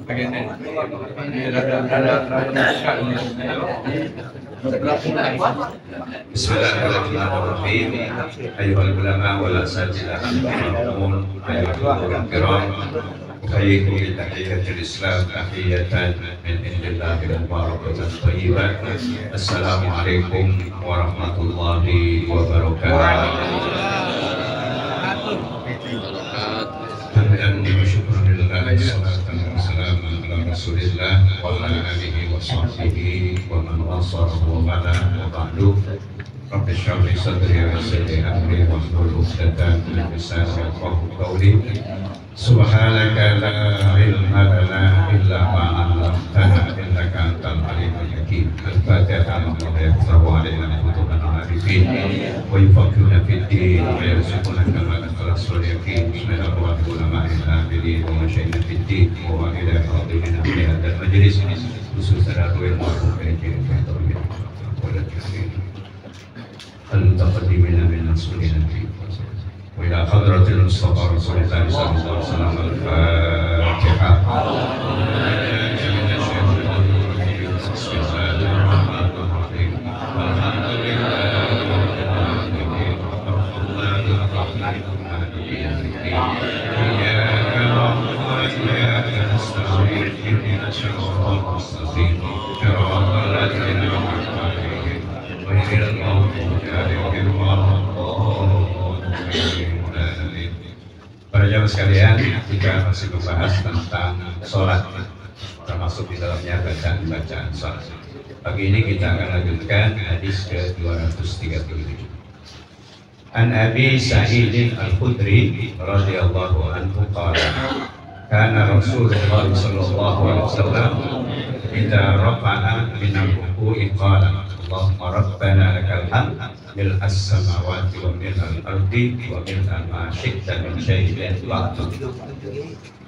Bismillahirrahmanirrahim. Ayyuhal ulama wal asatidzah al-kiram, ayyuhal kiram, uhayyikum bi tahiyyatil Islam tahiyatan min indillahi mubarakatan thayyibah. Assalamualaikum warahmatullahi wabarakatuh. Rasulillah wa ala alihi wa sahbihi wa man wasarahu wa ba'da wa ba'du. Rabbi shrah li sadri wa yassir li amri wahlul 'uqdatam min lisani yafqahu qawli. Subhanaka la ilma lana illa ma 'allamtana innaka antal alimul hakim. Al-Fatihah. Allah yaftahu alaina futuhan al-arifin wa yufaqqihuna fid din wa yarzuquna kama al-rasul yakin. Bismillahirrahmanirrahim. Wa masyayna fid din wa ila hadirin fi hadzal majlis khususan al-ilmu wa al-ilmu al-mutaqaddimina min rasulina wa ila hadratil Mustafa Rasulullah sallallahu alaihi wasallam. Al-Fatihah. Para jamaah sekalian, kita masih membahas tentang sholat, termasuk di dalamnya bacaan-bacaan sholat. Pagi ini kita akan lanjutkan hadis ke-237. An Abi Sa'id Al-Khudri radhiyallahu anhu qala kana Rasulullah sallallahu alaihi wasallam idza rafa'a min al-ruku'i qala Allahumma rabbana lakal hamd mil as-samawati wa mil al-ardi wa mil ma syi'ta min syai'in ba'du.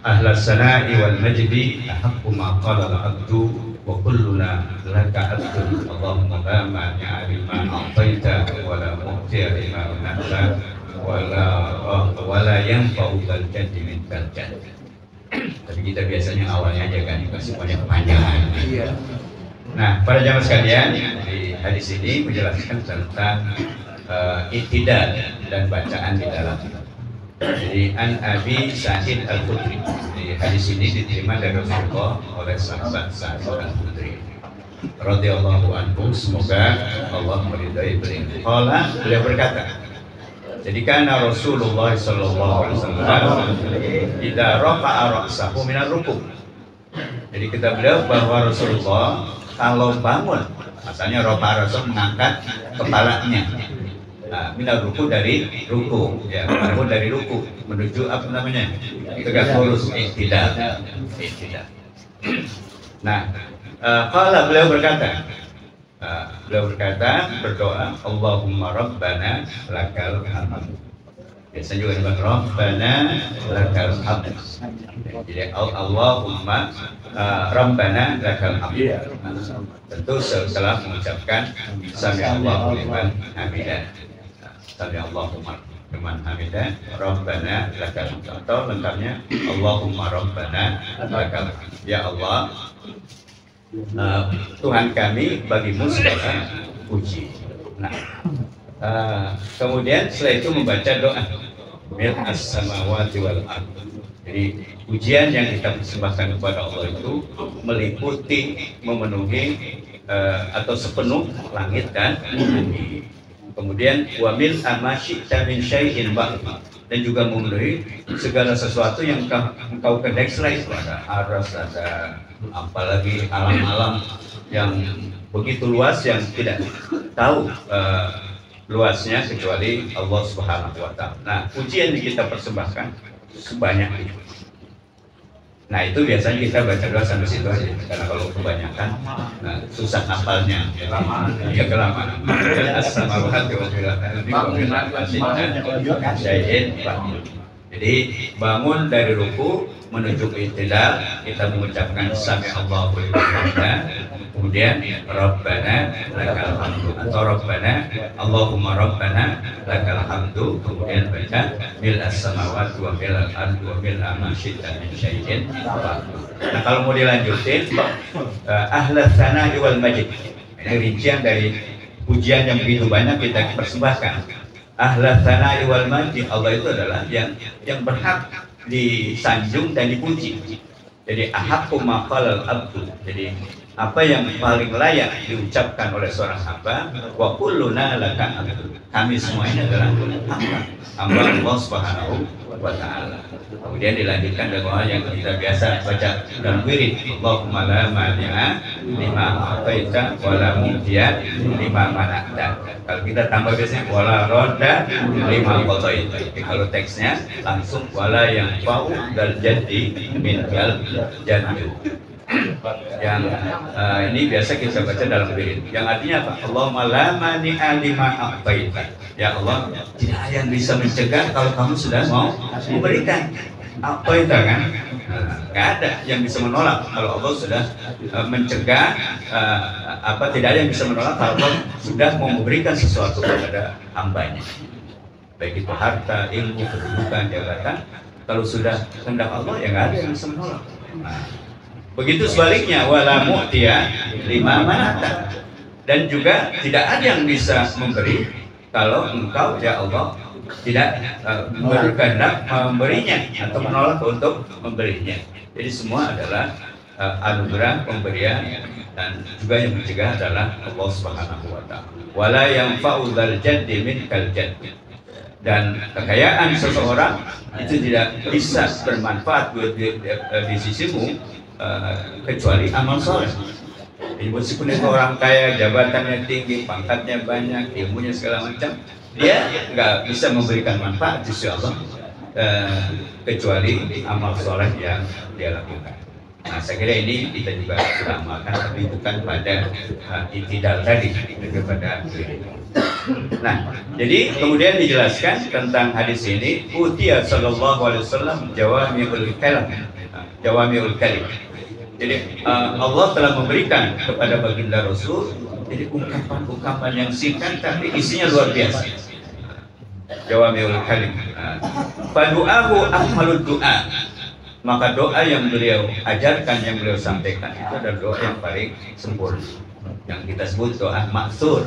Ahlas sana'i wal majdi ahaqqu ma qala al-'abdu wa kulluna laka 'abdun. Allahumma la mani'a lima a'taita wa la mu'tiya lima mana'ta wa la yanfa'u dzal jaddi minkal jaddi. Tapi kita biasanya awalnya aja kan kasih banyak panjangan. Nah, para jamaah sekalian, di hadis ini menjelaskan tentang i'tidal dan bacaan di dalam. Jadi An Abi Sa'id Al-Khudri, di hadis ini diterima dari Rasulullah oleh sahabat Sa'id Al-Khudri radhiyallahu anhu, semoga Allah meridai beliau. Beliau berkata, jadi karena Rasulullah sallallahu alaihi wasallam idza rafa'a ra'sahu minar ruku'. Jadi kita beliau bahwa Rasulullah kalau bangun, asalnya rafa'a ra'sahu mengangkat kepalanya. Nah, minar ruku' dari ruku', ya, bangun dari ruku' menuju apa namanya? Tegak lurus, i'tidal. Nah, qala beliau berkata, berdoa, Allahumma rabbana lakal hamd. Biasanya juga disebut rabbana lakal hamd. Jadi Allahumma rabbana lakal hamd. Tentu setelah mengucapkan sami Allahu liman hamidah. Sami Allahu liman hamidah, rabbana lakal hamd. Atau lengkapnya Allahumma rabbana lakal hamd. Ya Allah, Tuhan kami, bagimu segala puji. Nah, kemudian setelah itu membaca doa mil as-samawati wal ardh. Jadi pujian yang kita persembahkan kepada Allah itu meliputi, memenuhi atau sepenuh langit dan bumi. Kemudian wa mil ma syi'ta min syai'in ba'd, dan juga memenuhi segala sesuatu yang engkau kehendaki selain itu. Ada aras, ada apalagi alam-alam yang begitu luas yang tidak tahu luasnya kecuali Allah Subhanahu wa Ta'ala. Nah, pujian yang kita persembahkan sebanyak itu. Nah, itu biasanya kita baca doa sampai situ aja, karena kalau kebanyakan susah hafalnya, ya kelamaan. As-samawati wal ardi wa mil ma syi'ta syai'in ba'd. Jadi bangun dari ruku menuju i'tidal, kita mengucapkan sami Allahu liman hamidah, kemudian Rabbana lakal hamdu, atau Rabbana Allahumma Rabbana lakal hamdu, kemudian baca mil as-samawati wa mil al-ardi wa mil ma syi'ta min syai'in ba'du. Nah, kalau mau dilanjutin ahlas tsana'i wal majd, ini rincian dari pujian yang begitu banyak kita persembahkan. Ahlas tsana'i wal majd, Allah itu adalah yang berhak disanjung dan dipuji. Jadi ahaqqu ma qalal abdu, jadi apa yang paling layak diucapkan oleh seorang hamba, wa kulluna laka abdu, kami semua ini adalah hamba Allah Subhanahu wa ta'ala. Kemudian dilanjutkan dengan yang kita biasa baca dalam wirid, Allahumma la mani'a lima a'taita wa la mu'tiya lima mana'ta. Kalau kita tambah biasanya wala rodda lima qataita. Kalau teksnya langsung wala yang fa'u dal jaddi min gal jaddu. Yang ini biasa kita baca dalam wirid, yang artinya apa? Allahumma la mani'a lima a'taita. Ya Allah, tidak ada yang bisa mencegah kalau kamu sudah mau memberikan. A'taita kan? Nggak ada yang bisa menolak kalau Allah sudah mencegah. Tidak ada yang bisa menolak kalau Allah sudah mau memberikan sesuatu kepada hambanya, baik itu harta, ilmu, kedudukan, jabatan. Kalau sudah kehendak Allah, ya nggak ada yang bisa menolak. Begitu sebaliknya, wala mu'tiya lima manata, dan juga tidak ada yang bisa memberi kalau engkau ya Allah tidak berkehendak memberinya atau menolak untuk memberinya. Jadi semua adalah anugerah pemberian, dan juga yang mencegah adalah Allah Subhanahu wa ta'ala. Wala yanfa'u dzal jaddi minkal jaddi, dan kekayaan seseorang itu tidak bisa bermanfaat di sisimu kecuali amal soleh. Jadi meskipun itu orang kaya, jabatannya tinggi, pangkatnya banyak, ilmunya segala macam, dia nggak bisa memberikan manfaat di sisi Allah kecuali amal soleh yang dia lakukan. Nah, saya kira ini kita juga sudah amalkan, tapi bukan pada itidal tadi, kepada diri. Nah, jadi kemudian dijelaskan tentang hadis ini, Utiya sallallahu alaihi wasallam jawami'ul kalim. Jawami'ul kalim. Jadi Allah telah memberikan kepada baginda Rasul jadi ungkapan-ungkapan yang singkat tapi isinya luar biasa. Jawami'ul kalim. Fadu'ahu akmalud du'a. Maka doa yang beliau ajarkan, yang beliau sampaikan itu adalah doa yang paling sempurna, yang kita sebut doa maksur.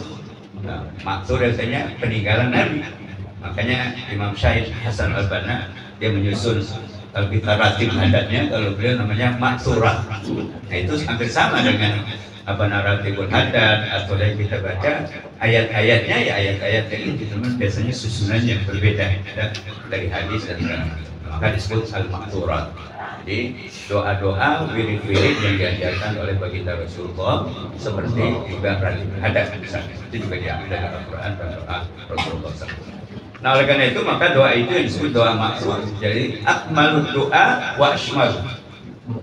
Nah, maksur artinya peninggalan Nabi. Makanya Imam Syahid Hasan Al-Banna dia menyusun, kalau kita ratib hadatnya, kalau beliau namanya maksurah. Nah, itu hampir sama dengan naratibul hadat, atau yang kita baca ayat-ayatnya ya ayat-ayat yang itu, teman biasanya susunannya berbeda dari hadis dan maka disebut al-maksurat. Jadi doa-doa, wirid-wirid yang diajarkan oleh baginda Rasulullah, seperti juga ratib hadat misalnya, itu juga diambil dari Al-Quran dan doa Rasulullah SAW. Nah, oleh karena itu maka doa itu yang disebut doa maksur. Jadi akmalud doa wa ashmal.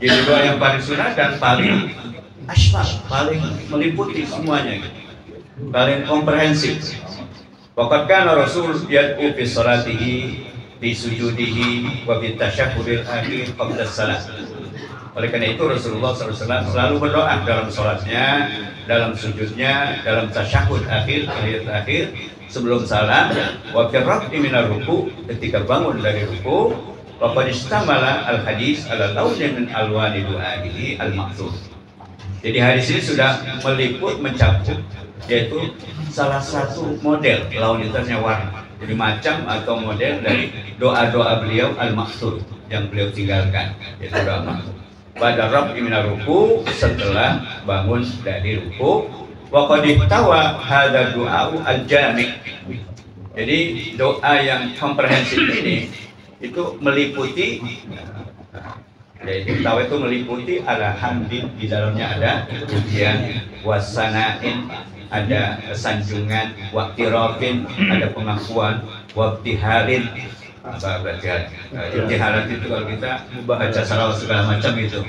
Jadi doa yang paling sunnah dan paling ashmal, paling meliputi semuanya, paling komprehensif. Waqad kana Rasul yad'u fi salatihi bi sujudihi wa bi tasyahhudil akhir qabla salat. Oleh karena itu Rasulullah SAW selalu berdoa dalam salatnya, dalam sujudnya, dalam tasyahhud akhir sebelum salam, wa fi raf'i minar ruku', ketika bangun dari ruku', wa qad istamala al hadis ala launin min alwani du'aihi al maqsud. Jadi hadis ini sudah meliput, mencakup, yaitu salah satu model, laun itu artinya warna, jadi macam atau model dari doa-doa beliau al-maqsud yang beliau tinggalkan, yaitu doa maqsud. Pada raf'i minar ruku', setelah bangun dari ruku', wa qad ihtawa hadza du'a'u al-jami'. Jadi doa yang komprehensif ini itu meliputi, yaitu tawa itu meliputi alhamdulillah, di dalamnya ada pujian, wasanain, ada sanjungan, waktirofin, ada pengakuan, waktiharin. Apa berarti ibtihalat itu kalau kita baca salawat segala macam itu,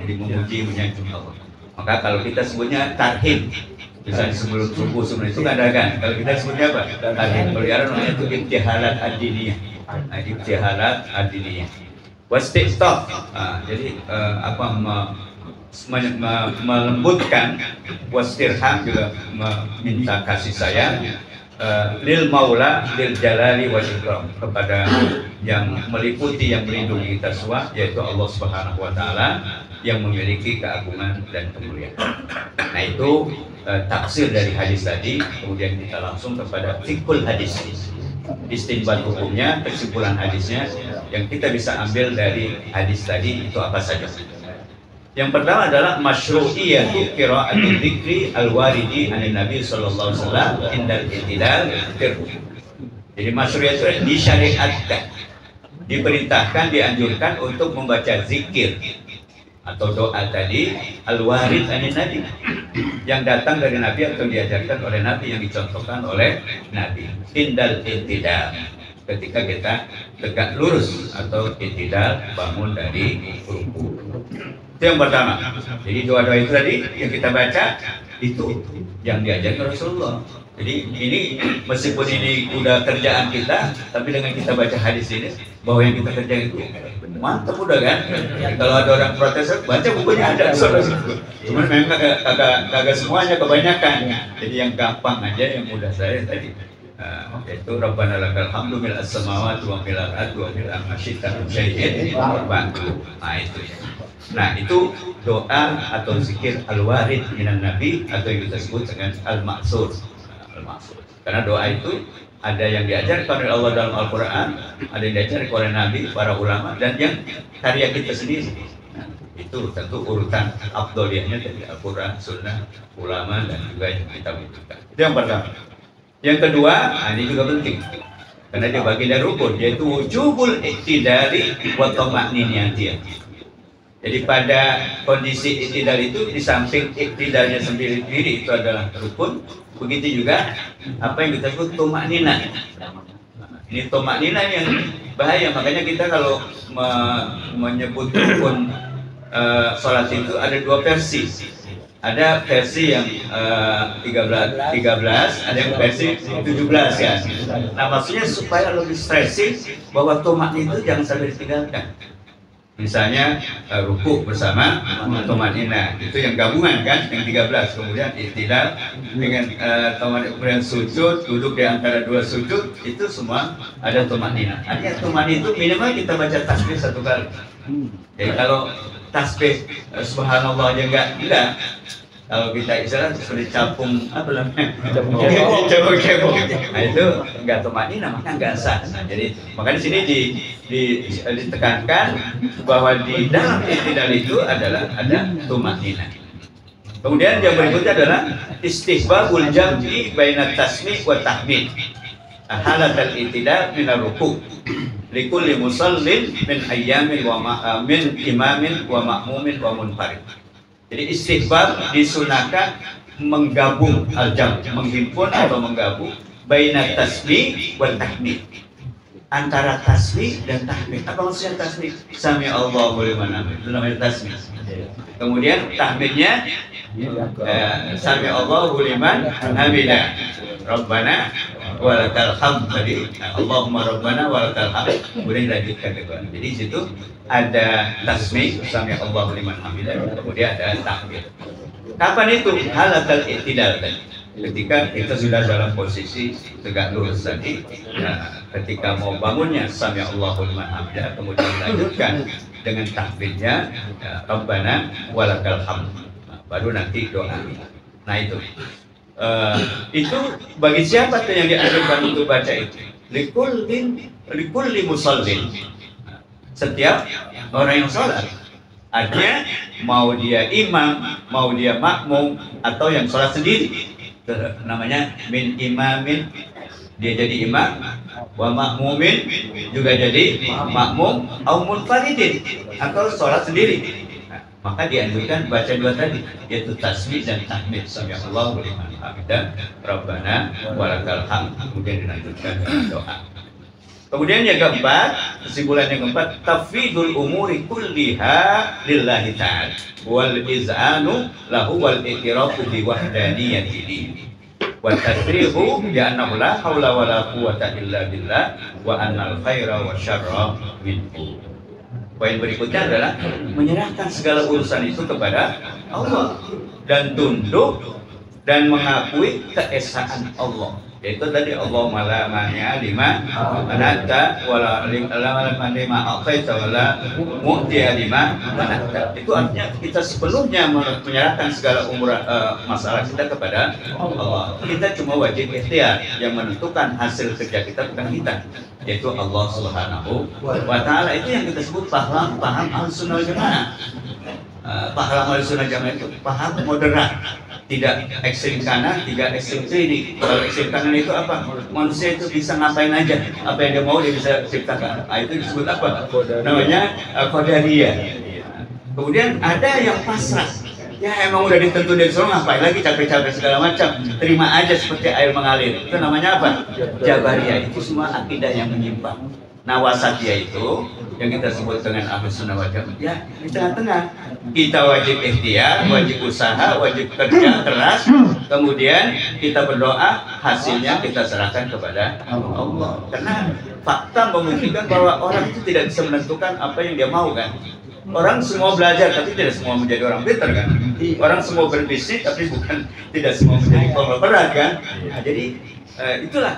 jadi memuji, menyanjung Allah. Maka kalau kita sebutnya tarhib, misalnya sebelum subuh sebelum itu ada kan, kalau kita sebutnya apa? Tarhib. Kalau di Arab namanya itu ibtihalat ad-diniyah. Nah, ibtihalat ad-diniyah. Wastiqtaf, jadi melembutkan, wastirham juga meminta kasih sayang, lil maula lil jalali wal ikram, kepada yang meliputi, yang melindungi kita semua, yaitu Allah Subhanahu wa taala yang memiliki keagungan dan kemuliaan. Nah itu tafsir dari hadis tadi. Kemudian kita langsung kepada fiqhul hadis, istinbat hukumnya, kesimpulan hadisnya yang kita bisa ambil dari hadis tadi itu apa saja. Yang pertama adalah masyru'iyatu qira'atul dzikri al-waridi anin Nabi sallallahu alaihi wasallam indal i'tidal. Jadi masyru'iyah itu disyariatkan, diperintahkan, dianjurkan untuk membaca zikir atau doa tadi al-warid anin Nabi, yang datang dari Nabi atau diajarkan oleh Nabi, yang dicontohkan oleh Nabi. Indal i'tidal, ketika kita tegak lurus atau i'tidal, bangun dari ruku. Itu yang pertama. Jadi doa-doa itu tadi yang kita baca itu yang diajarkan Rasulullah. Jadi ini meskipun ini udah kerjaan kita, tapi dengan kita baca hadis ini bahwa yang kita kerjain itu mantap udah kan. Kalau ada orang protes, baca bukunya ada soal situ. Cuman memang kagak semuanya, kebanyakan. Jadi yang gampang aja, yang mudah saya tadi. Itu Rabbana lakal hamdu mil as-samawati wa mil al-ardi wa mil ma syi'ta min syai'in ba'du. Nah itu. Nah itu doa atau zikir al-warid minan Nabi, atau yang kita sebut dengan al-ma'sur. Karena doa itu ada yang diajarkan oleh Allah dalam Al-Quran, ada yang diajarkan oleh Nabi, para ulama, dan yang karya kita sendiri. Nah, itu tentu urutan afdoliyahnya dari Al-Quran, Sunnah, ulama, dan juga yang kita butuhkan. Itu yang pertama. Yang kedua, ini juga penting, karena dia bagian dari rukun, yaitu wujubul iktidari wa tama'niniyah. Jadi pada kondisi iktidal itu, di samping iktidalnya sendiri itu adalah rukun, begitu juga apa yang kita sebut tumakninah. Ini tumakninah yang bahaya, makanya kita kalau menyebut rukun sholat itu ada dua versi. Ada versi yang 13, ada yang versi 17 ya. Nah maksudnya supaya lebih stressing bahwa tumakninah itu jangan sampai ditinggalkan. Misalnya ruku bersama tumakninah, itu yang gabungan kan, yang 13. Kemudian i'tidal dengan kemudian sujud, duduk di antara dua sujud, itu semua ada tumakninah. Artinya tumakninah itu minimal kita baca tasbih 1 kali. Jadi kalau tasbih subhanallah aja enggak. Kalau kita istilah seperti capung apa namanya? Capung. Nah itu enggak tumakninah, maka enggak sah. Nah, jadi makanya di sini ditekankan bahwa di dalam i'tidal itu adalah ada tumakninah. Kemudian yang berikutnya adalah istihbabul jam'i baina tasmi' wa tahmid. Halatal i'tidal min ar-ruku' likulli musallin min ayyamin wa min imamin wa ma'mumin wa munfarid. Jadi istihbab disunahkan menggabung al-jam', menghimpun atau menggabung baina tasmi' wa tahmid, antara tasbih dan tahmid. Apa maksudnya tasbih? Sami Allahu liman hamid, itu namanya tasbih. Kemudian tahmidnya sami Allahu liman hamidah, Rabbana walakal hamd tadi. Allahumma Rabbana walakal hamd. Kemudian dilanjutkan ke doa. Jadi di situ ada tasbih sami Allahu liman hamidah, kemudian ada tahmid. Kapan itu? Halatal i'tidal tadi. Ketika kita sudah dalam posisi tegak lurus tadi, ketika mau bangunnya sami Allahu liman hamidah, kemudian dilanjutkan dengan tahmidnya Rabbana walakal hamd, baru nanti doa. Nah itu bagi siapa tuh yang dianjurkan untuk baca itu? Likulli musallin, setiap orang yang sholat. Artinya mau dia imam, mau dia makmum, atau yang sholat sendiri. Namanya min imamin, dia jadi imam, wa makmumin juga jadi makmum, au munfaridin, atau sholat sendiri. Nah, maka dianjurkan baca dua tadi, yaitu tasbih dan tahmid, sami Allahu liman hamidah, Rabbana walakal hamd, kemudian dilanjutkan dengan doa. Kemudian yang keempat, kesimpulan yang keempat, tafwidul umuri kulliha lillahi ta'ala wal iz'anu lahu wal i'tirafu bi wahdaniyatihi wa tasrihu bi annahu la haula wala quwwata illa billah wa annal khaira wa syarra minhu. Poin berikutnya adalah menyerahkan segala urusan itu kepada Allah dan tunduk dan mengakui keesaan Allah. Yaitu tadi Allah la mani'a lima mana'ta wala lima a'taita wala mu'tiya lima mana'ta. Itu artinya kita sepenuhnya menyerahkan segala masalah kita kepada Allah. Kita cuma wajib ikhtiar, yang menentukan hasil kerja kita bukan kita, yaitu Allah Subhanahu wa Ta'ala. Itu yang kita sebut paham Ahlussunnah wal Jamaah. Paham Ahlussunnah wal Jamaah itu paham moderat, tidak ekstrem kanan, tidak ekstrem kiri. Kalau ekstrem kanan itu apa? Manusia itu bisa ngapain aja, apa yang dia mau dia bisa ciptakan. Nah, itu disebut apa? Namanya qadariyah. Kemudian ada yang pasrah. Ya emang udah ditentu dari sono, ngapain lagi capek-capek segala macam, terima aja seperti air mengalir. Itu namanya apa? Jabariyah. Itu semua akidah yang menyimpang. Nah, wasatiyah itu yang kita sebut dengan Ahlussunnah wal Jamaah, ya di tengah-tengah. Kita wajib ikhtiar, wajib usaha, wajib kerja keras, kemudian kita berdoa, hasilnya kita serahkan kepada Allah. Karena fakta membuktikan bahwa orang itu tidak bisa menentukan apa yang dia mau, kan? Orang semua belajar tapi tidak semua menjadi orang pintar, kan? Orang semua berbisnis tapi tidak semua menjadi konglomerat, kan? Nah, jadi itulah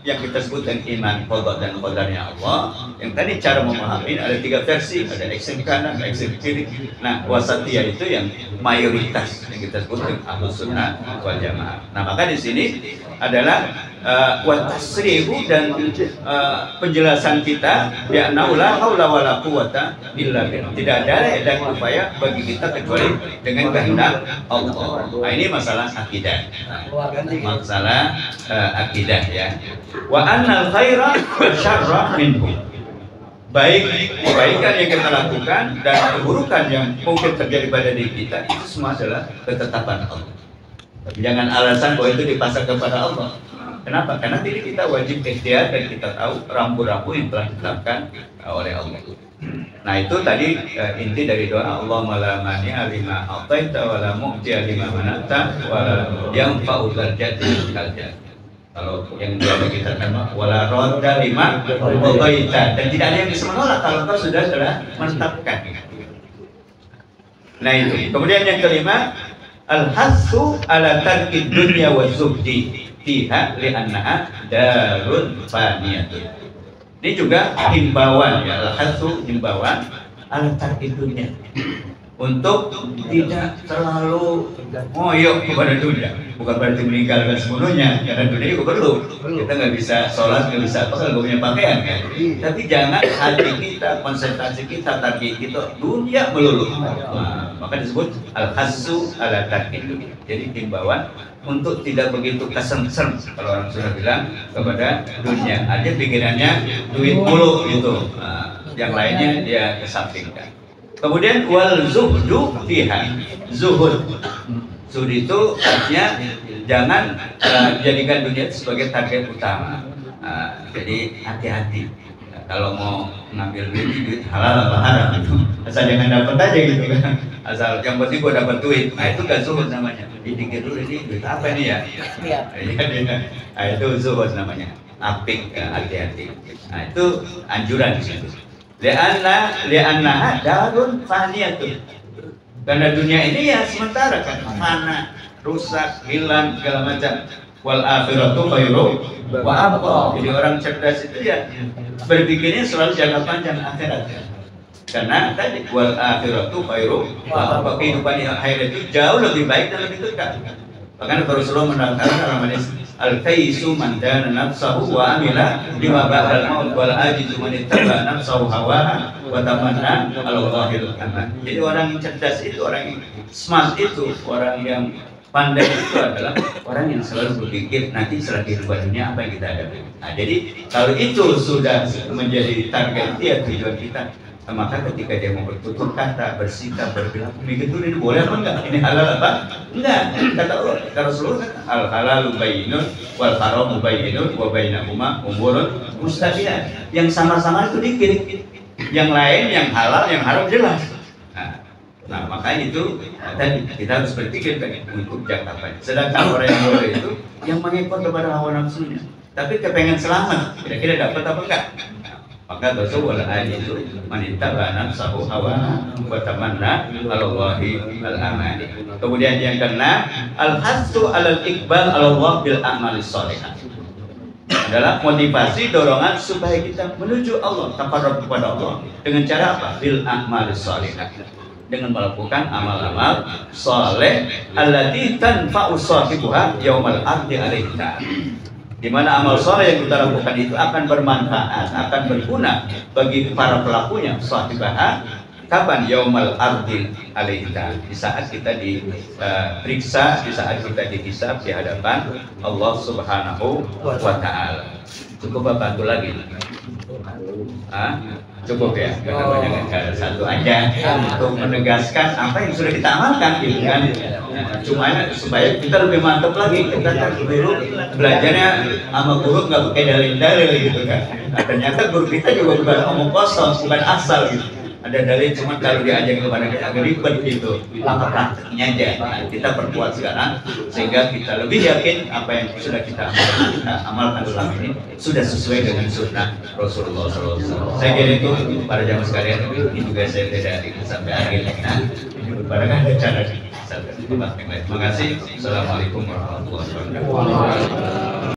yang kita sebut dengan iman qada dan qadarnya Allah. Yang tadi cara memahami ada 3 versi, ada ekstrem kanan, ekstrem kiri. Nah, wasatiyah itu yang mayoritas yang kita sebut dengan Ahlussunnah wal Jamaah. Nah, maka di sini adalah wa tasrihu dan penjelasan kita bi annahu la haula wala quwata illa billah. Tidak ada daya dan upaya bagi kita kecuali dengan kehendak Allah. Nah, ini masalah akidah. Masalah akidah, ya. Wa annal khaira wa syarra minhu. Baik kebaikan yang kita lakukan dan keburukan yang mungkin terjadi pada diri kita, itu semua adalah ketetapan Allah. Tapi jangan alasan bahwa itu dipasang kepada Allah. Kenapa? Karena diri kita wajib ikhtiar dan kita tahu rambu-rambu yang telah ditetapkan oleh Allah. Nah, itu tadi inti dari doa Allahumma la mani'a lima a'taita wa la mu'tiya lima mana'ta wa la yanfa'u dzal jaddi minal jaddi. Kalau yang biasa kita kan wala radda lima a'taita, dan tidak ada yang bisa menolak kalau kau sudah menetapkan. Nah, itu. Kemudian yang kelima, al-hassu ala tarkid dunya wa zuhdi fiha li'annaha darun faniyatun. Ini juga himbauan, ya, al-hassu himbauan ala tarkid dunya, untuk tidak terlalu ngoyok kepada dunia. Bukan berarti meninggalkan sepenuhnya, karena dunia juga perlu. Kita nggak bisa sholat, nggak bisa apa kalau nggak punya pakaian, kan? Tapi jangan hati kita, konsentrasi kita, target kita dunia melulu. Nah, maka disebut al-hassu ala tarkid dunya. Jadi himbauan untuk tidak begitu kesengsem, kalau orang sudah bilang, kepada dunia. Ada pikirannya duit mulu gitu. Nah, yang lainnya dia kesampingkan. Kemudian wal zuhdu fiha, zuhud. Zuhud itu artinya jangan jadikan dunia itu sebagai target utama. Jadi hati-hati. Kalau mau ngambil duit halal atau haram itu, asal jangan dapat aja gitu kan. Asal yang penting gua dapat duit. Nah, itu kan zuhud namanya. Dipikir dulu ini duit apa nih ya? Nah, itu zuhud namanya. Apik, hati-hati. Nah, itu anjuran di situ. Li'annaha darun faniyatun. Karena dunia ini ya sementara, kan, fana, rusak, hilang segala macam. Wal akhiratu khairu wa abqa. Jadi orang cerdas itu ya berpikirnya selalu jangka panjang akhirat. Karena tadi wal akhiratu khairu wa abqa, kehidupan yang akhirat itu jauh lebih baik dan lebih kekal. Bahkan Rasulullah menerangkan dalam hadis al-kaisu man dana nafsahu wa amila lima ba'dal maut wal ajizu man ittaba nafsahu hawaha wa tamanna 'ala Allahil aman. Jadi orang yang cerdas itu, orang yang smart itu, orang yang pandai itu adalah orang yang selalu berpikir nanti setelah kehidupan dunia apa yang kita hadapi. Nah, jadi kalau itu sudah menjadi target dia, tujuan kita, maka ketika dia mau bertutur kata, bersikap, berbilang, mikir dulu ini boleh apa enggak? Ini halal apa? Enggak. Kata Allah, kata Rasulullah, al halalu bayyinun wal haramu bayyinun wa bainahuma umurun mustabihat. Yang sama-sama itu dikit. Yang lain, yang halal, yang haram jelas. Nah, makanya itu tadi kita harus berpikir untuk jangka panjang. Sedangkan orang yang boleh itu yang mengikut kepada hawa nafsunya, tapi kepengen selamat, kira-kira dapat apa enggak? Maka betul wal ajizu manitaba nafsahu hawa wa tamanna 'ala Allahi al-amani. Kemudian yang keenam, al-hasu 'alal iqbal 'ala Allah bil a'malis shalihah. Adalah motivasi dorongan supaya kita menuju Allah, takarrub kepada Allah dengan cara apa? Bil a'malis shalihah. Dengan melakukan amal-amal saleh allati tanfa'u sahibuha yaumal ardi 'alaihi ta'ala. Di mana amal soleh yang kita lakukan itu akan bermanfaat, akan berguna bagi para pelakunya. Sahibah kapan? Yaumal ardil alaihita, di saat kita diperiksa, di saat kita dihisab di hadapan Allah Subhanahu wa Ta'ala. Cukup apa bantu lagi? Cukup ya, karena banyak satu aja untuk menegaskan apa yang sudah kita amalkan, gitu kan? Cuma supaya kita lebih mantap lagi. Kita kan dulu belajarnya sama guru nggak pakai dalil-dalil gitu kan. Nah, ternyata guru kita juga bukan omong kosong, bukan asal gitu. Ada dalil, cuma kalau diajak kepada kita agak ribet gitu. Langkah praktiknya aja. Nah, kita perkuat sekarang sehingga kita lebih yakin apa yang sudah kita amalkan selama ini sudah sesuai dengan sunnah Rasulullah SAW. Saya kira itu para jamaah sekalian, ini juga saya tidak ikut sampai akhir. Nah, ini berbarengan cara kita. Terima kasih. Assalamualaikum warahmatullahi wabarakatuh.